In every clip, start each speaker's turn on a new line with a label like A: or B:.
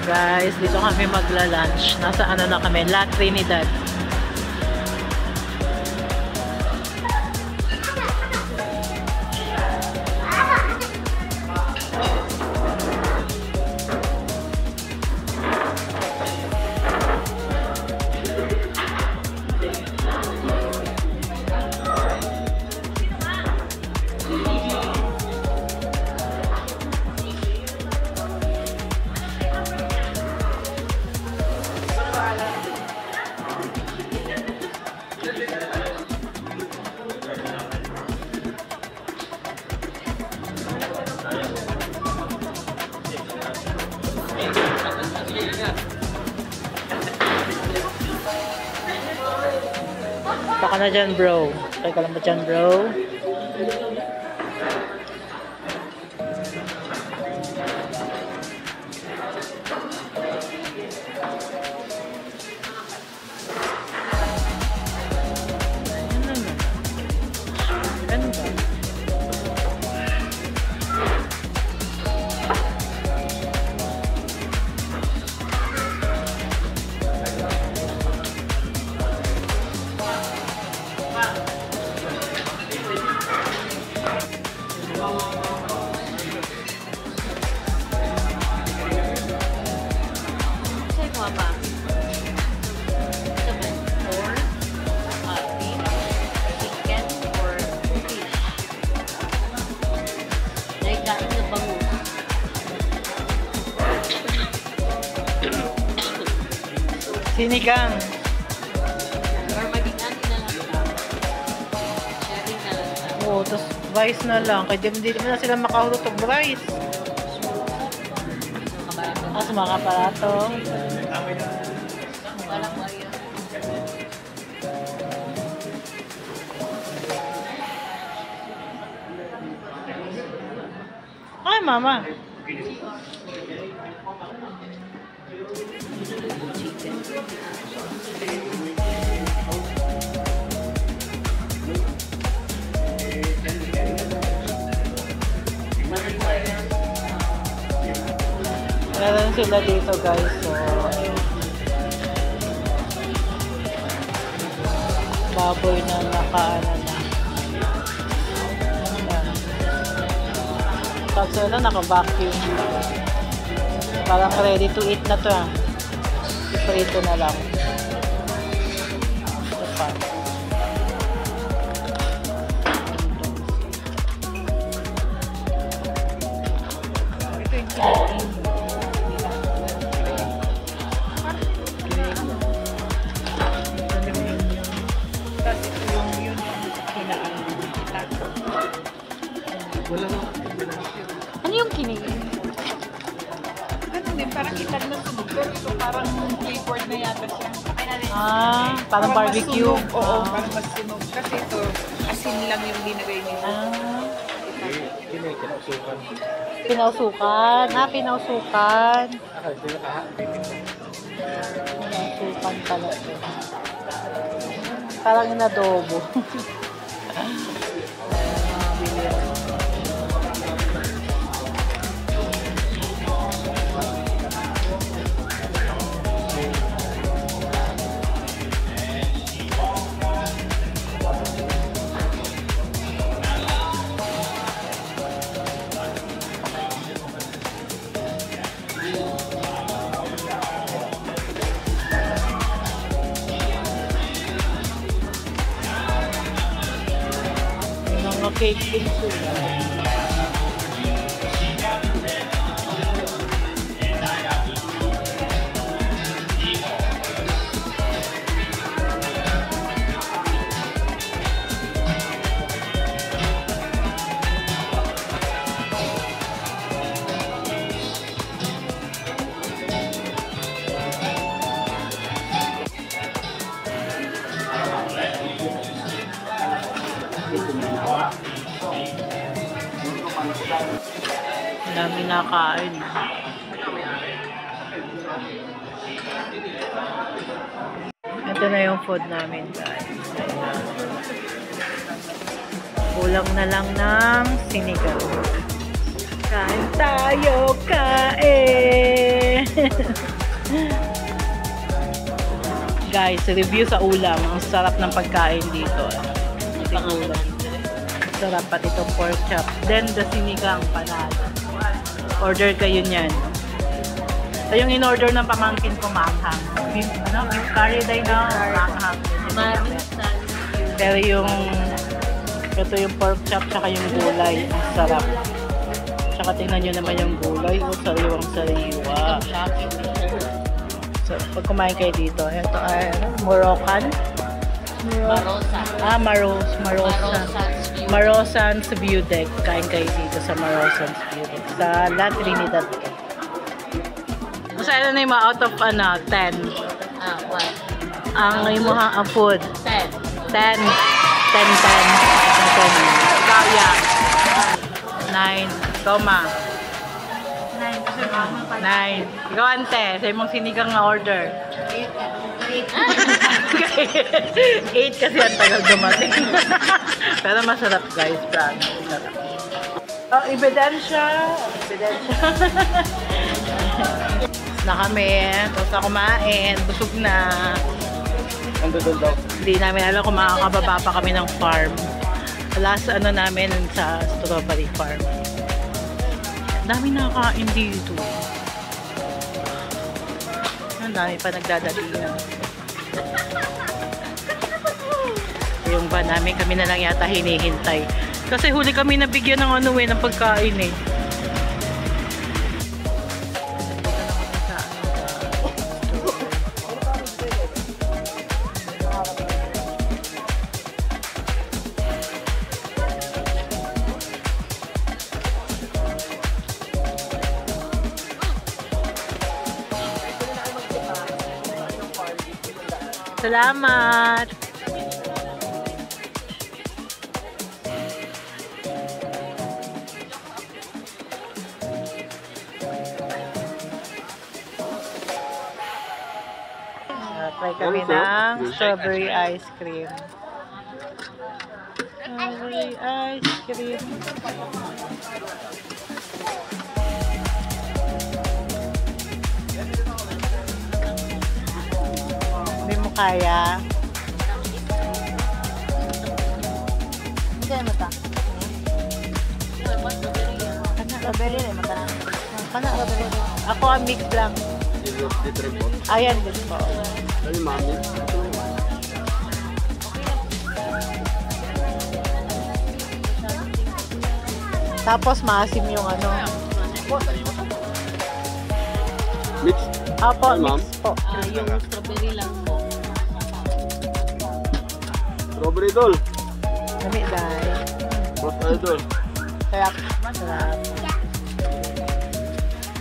A: Guys, dito kami magla-lunch. Nasa ano na kami, La Trinidad. Baka na dyan, bro. Teka lang ba dyan, bro? Sinigang.
B: Or maging ano na lang. Sharing na lang.
A: Oo, tapos rice na lang. Kaya di na sila makahulutog rice. Mas mga aparato.
B: Walang wire.
A: Ay, mama. Meron sila dito, guys. So, baboy na nakaano na. Tapos na naka-vacuum. Parang ready to eat na to. Iprito na lang. Ito pa. Ito yung kain. Ano yung kinigin?
C: Ganun din, parang itag na sunog. Pero ito parang flavored na yata siya.
A: Ah, parang barbecue.
C: Masunog. Oo, parang masunog. Kasi ito, asin lang yung dinagay nila.
A: Pinausukan. Pinausukan. Pinausukan pala ito. Parang inadobo. Cake din sila. Dami nakain. Ito na yung food namin, guys. Kulang na lang ng sinigang. Kain tayo, kain! Guys, review sa ulam. Ang sarap ng pagkain dito. Ito ulam. Sarap pati itong pork chop. Then, the sinigang panalo. Order kayo niyan. So, yung in-order ng pamangkin ko, maanghang. Beef curry day na, maanghang. Pero yung, ito yung pork chop, tsaka yung gulay. Ang sarap. Tsaka tingnan nyo naman yung gulay. O, sariwang-sariwa. So, pag kumain kayo dito, ito ay Moroccan. Marosan's View Deck. Kain kayo dito sa Marosan's View Deck. Sa La Trinidad. So, ano na yung mga out of 10?
B: What?
A: Ang food.
B: 10.
A: 10. 10. Ikaw yan. 9. Toma. 9. Ikaw ante. Sa imong sinigang na order. 8 kasi ang tagal dumating. Pero masarap guys. Promise. Masarap. Oh, ebidensya. Na kami. Tapos na kumain. Busog na. Hindi namin alam kung makakababa pa kami ng farm. Last namin sa strawberry farm. Dami nakakain dito. Ang dami pa nagdadatingan. Yung van namin, kami na lang yata hinihintay. Kasi huli kami nabigyan ng ng pagkain eh. Salamat! Try kami ng strawberry ice cream. Strawberry ice cream. Hindi mo kaya. Hindi mo ta. Strawberry rin mo ta. Ako ang mix lang. Ayan din po. Tapos maasim yung
D: Mix?
A: Apo,
D: Ay, ma'am.
A: mix po.
B: Yung strawberry lang po.
D: Strawberry doll.
A: Dami dahil.
D: Post idol.
A: Kaya, masarap.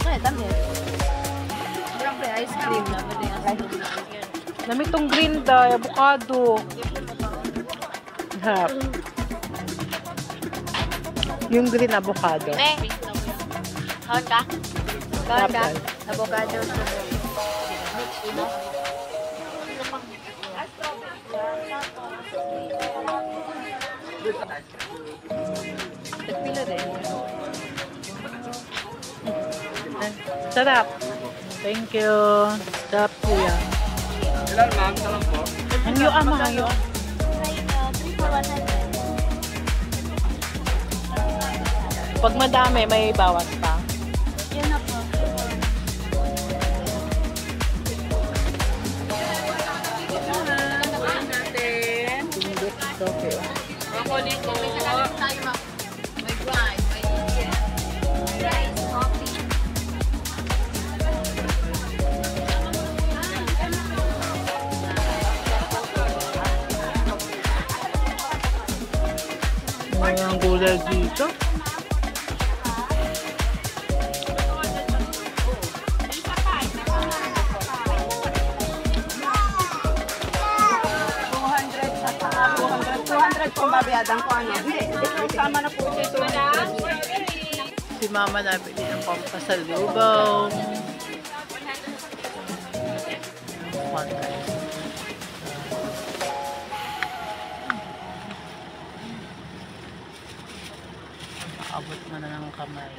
A: Ay, dami.
B: Siyempre, ice cream na. Pwede ice cream.
A: Dami tong green dye, avocado. Harap. Yung green avocado.
B: Hawak ka?
A: Tapos,
B: Avocado. Tagpila din.
A: sarap. Thank you. Sarap kuya.
D: Ilan ma'am? Salam po.
A: Ang iyo ama kayo.
B: 3 for 100.
A: Pag madami, may bawas pa.
B: Yan na po.
A: Okay.
B: Broccoli ko. May sakalap tayo may rice, may rice, coffee.
A: Ang gulay dito.
C: Pambabayadang ko ano. Hindi, sama na po ito.
A: Si mama nabili ng pampasalubong. Abot mo na ng kamay.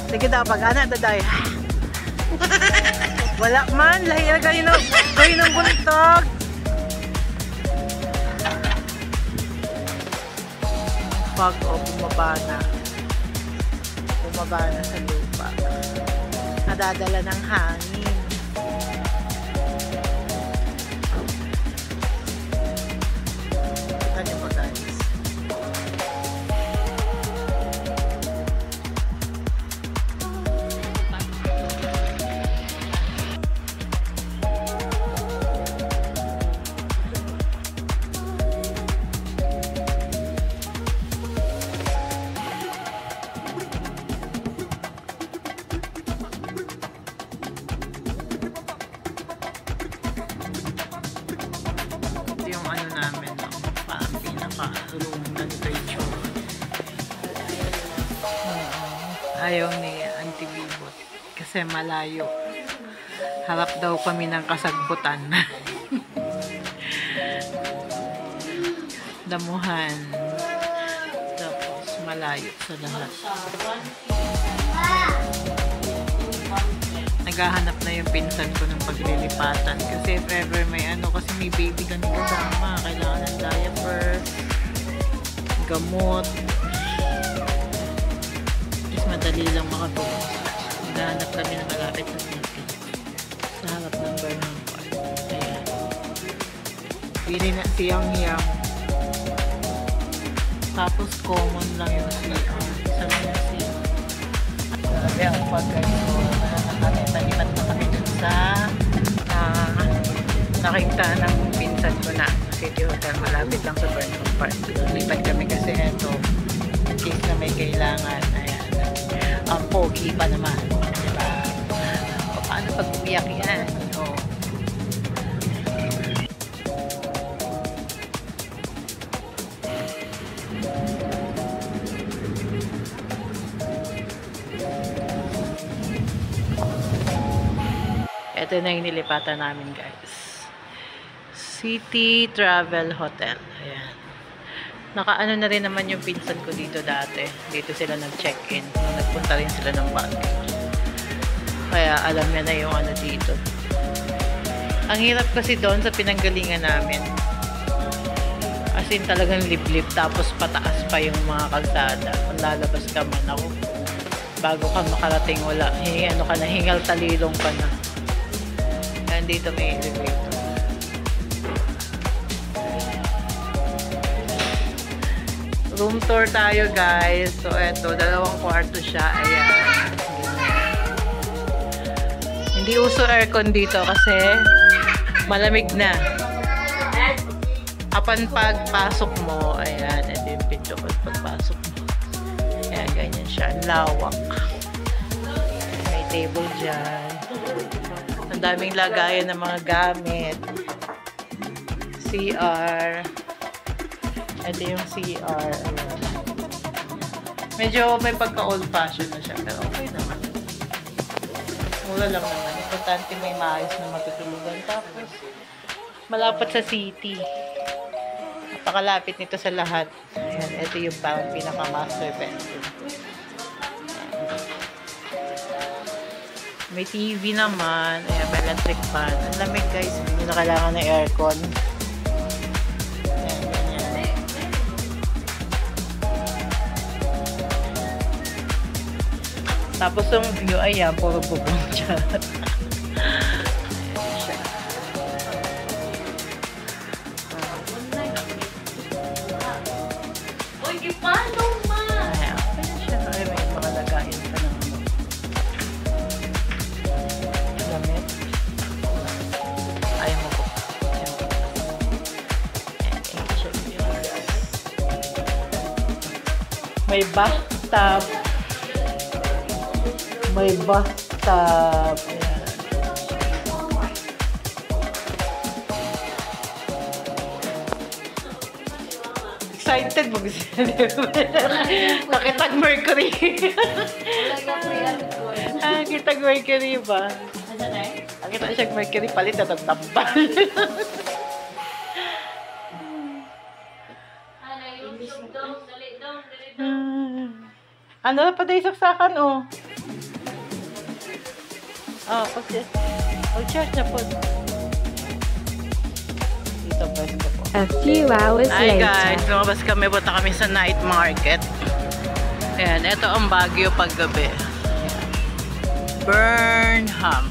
A: Sige daw, pag-ana, daday. Wala man, lahi na kayo ng buntog. Fog o bumaba na. Bumaba na sa lupa. Nadadala ng hangin. Kita niyo ba guys? Ayaw ni Auntie Bibot kasi malayo. Harap daw kami ng kasagbutan. Damuhan. Tapos malayo sa lahat. Naghahanap na yung pinsan ko ng paglilipatan kasi if ever may kasi may baby kami kasama, kailangan ng diaper, gamot. Madali lang makatulong. Naghahanap kami na malapit sa city. Sa harap ng Burnham Park. Ayan. Pili na siyang-hiyang. Tapos common lang yung CR. Sabi na siya. Sabi ang pagkaito. Talipat na kami dun sa nakita ng pinsan ko na City Hotel. Malapit lang sa Burnham Park. Lipat kami kasi ito. In case na may kailangan. Ayan. Ang pogi pa naman. Diba? O, paano pag umiyak yan? O. Ito na yung nilipatan namin guys. City Travel Hotel. Ayan. Nakaano na rin naman yung pinsan ko dito dati. Dito sila nag-check-in. Nagpunta rin sila ng Baguio. Kaya alam niya na yung dito. Ang hirap kasi doon sa pinanggalingan namin. As in talagang liblib. Tapos pataas pa yung mga kalsada. Kung lalabas ka man ako. Bago ka makarating wala. Hingal talilong ka na. Kaya dito may elevator. Room tour tayo guys. So eto, 2 kwarto siya. Ayan. Hindi uso aircon dito kasi malamig na. Apan pagpasok mo, ayan, ito yung pinto pagpasok mo. Ayan, ganyan siya. Lawak. May table dyan. Ang daming lagayan ng mga gamit. CR. Ito yung CR. Ayan. Medyo may pagka-old fashion na siya. Pero okay naman. Mura lang naman. Importante may maayos na matutulugan. Tapos, malapit sa city. Napakalapit nito sa lahat. Ayan. Ito yung parang pinaka-master bedroom. May TV naman. Ayan, may electric fan. Ang lamig guys. Hindi na kailangan ng aircon. Tapos yung view, ayan, puro bubong siya. Ayan siya.
B: Uy, ipalo ma!
A: Ayan, ayan siya. Ay, may mga lagayan pa ng gamit. Ayaw mo po. Ayan siya. May bathtub. May bathtub. Ayan. Excited mo gusto. Nakitag Mercury. Kitag Mercury ba? Nakita siya Mercury palit na tambal. Ano pa tayo saksakan oh? Oh, pag-cheers na po. Dito pwesto po.
E: A few hours
A: Hi
E: later.
A: guys, lumabas kami. Punta kami sa night market. Ayan, ito ang Baguio paggabi. Burnham.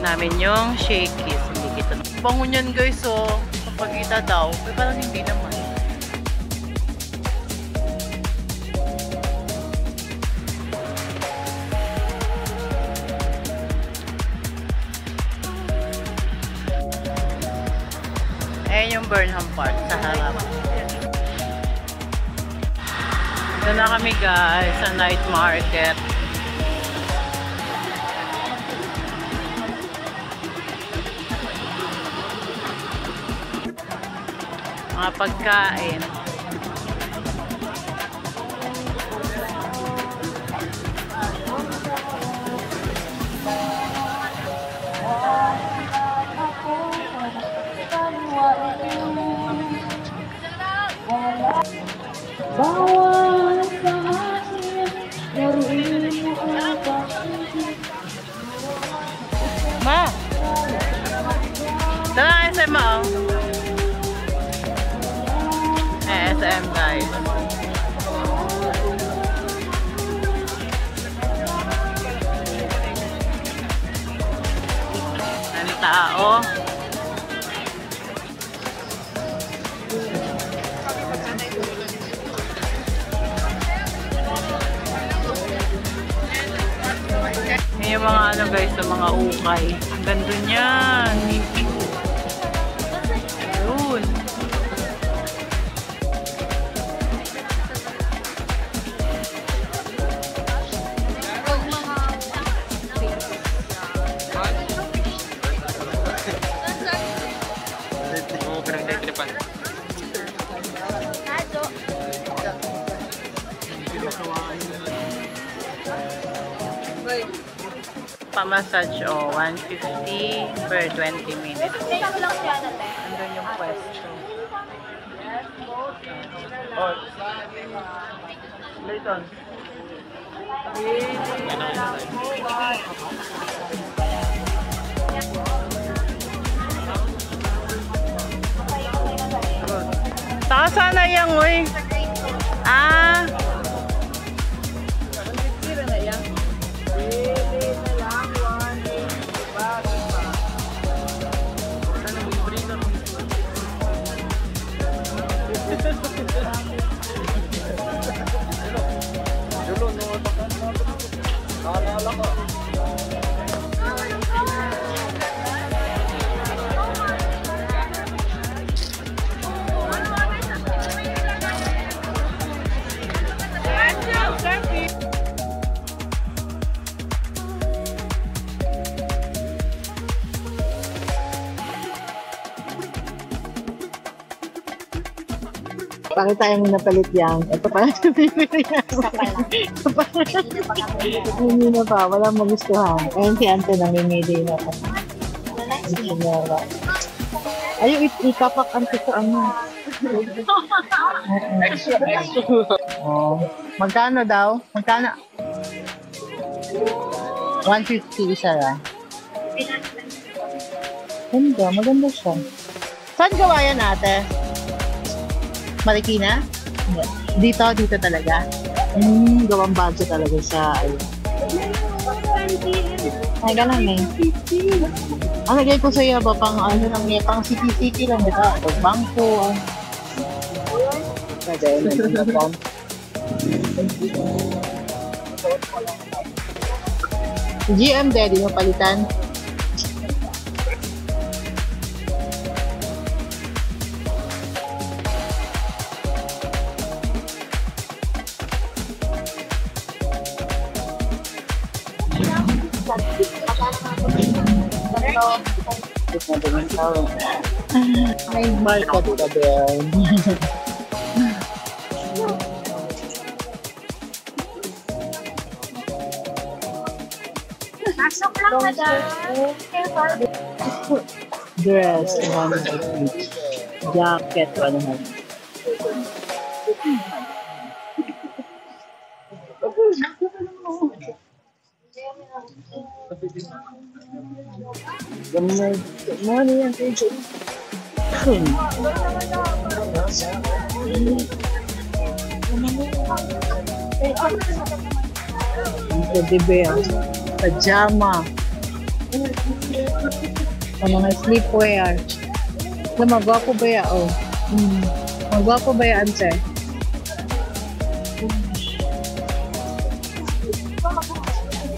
A: Namin yung shakies. Hindi kita. Bango niyan guys, oh. Kapag kita daw. Pero parang hindi naman. Ayan yung Burnham Park sa harap. Ito na kami guys sa night market. Mga pagkain. Ma! Tara SM mo. SM guys. Ang tao. Yung mga ano guys, yung mga ukay. Ang ganda niyan. Yun. Pa-massage, oh, 150 per 20 minutes. Andun yung pwesto.
D: Oh. Layton.
A: Saka sana yung, uy. Ah.
F: Pakita yung napalit yan. Ito pa lang bibili yan. Hindi na pa. Walang magustuhan. Ayun si Ante namimili na. Ayun, itapak Ante sa ano. Oh. Magkano daw? Magkano? 150 isa lang. Ganda, maganda siya. Saan gawa yan ate? Marikina? Dito talaga. Gawang budget talaga sa ayun. Ay, ganun eh. Ang lagay ko sa iyo ba pang ano lang eh, pang city lang ito. Pag bangko. Kasi, GM daddy mo palitan. May market ka din.
B: Pasok lang ka dyan.
F: Dress, 100 each. Jacket, 100. Good morning, Auntie Jo. Teddy bear, pajama, mga sleepwear. Magwapo ba ya? Oh. Magwapo ba ya, Ante?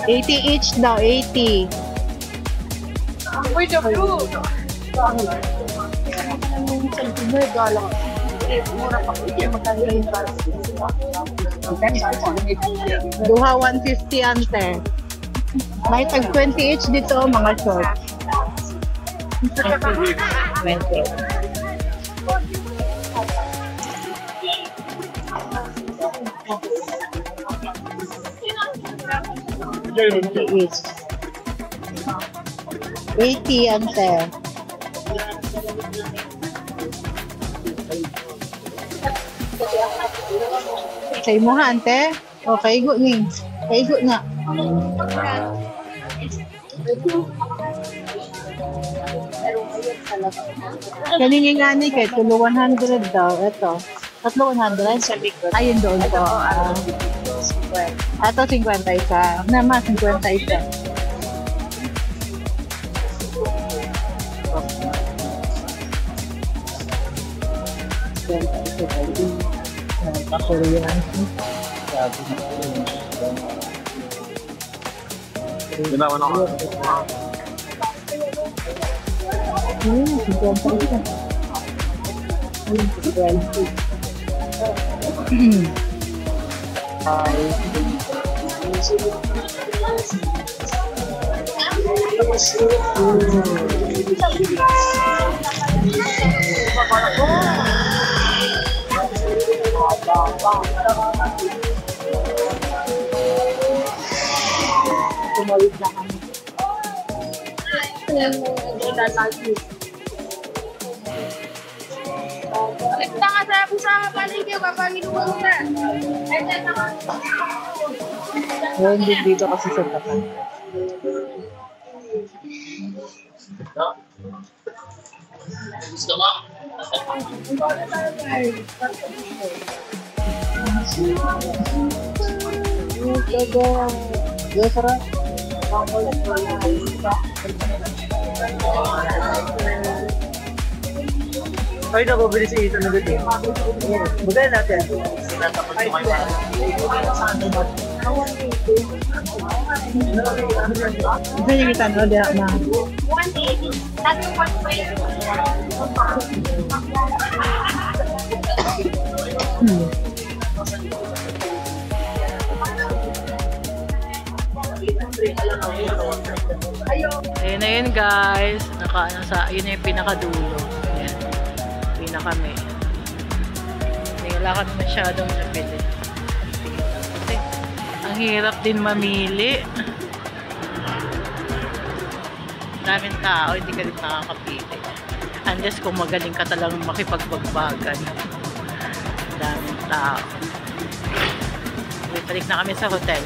F: $80 each daw, 80.
C: Wait, the blue.
F: Duha 150, Ante. May tag 20 each dito, mga shorts. 20. Each. 80, Ante. Say mo ha, Ante? O, kaigo ni. Kaigo nga. Kaningin nga ni kay tulo 100 daw. Ito. Tatlo 100? Ayun doon to. Ito 50 isa. Naman 50 isa. Pa-Korean.
D: Ginawa na ako.
F: 50 isa. 'Tumawid na kami.
B: Nagtanga sa ako sa paligid, papanginuwan mo na.
F: Ngayon din dito kasi sa takan.
E: Ay, nakabili si Ethan na dito. Magkano natin?
F: Ito yung kita no, diya na.
B: 180. That's the one way.
A: Ayun na yun guys. Yun na yung pinakadulo. Ayan. Pina kami. Hindi wala kami masyadong nabili. Kasi ang hirap din mamili. Daming tao, hindi ka rin makakapili. Unless kung magaling ka talagang makipagbagbagan. Daming tao. Balik na kami sa hotel.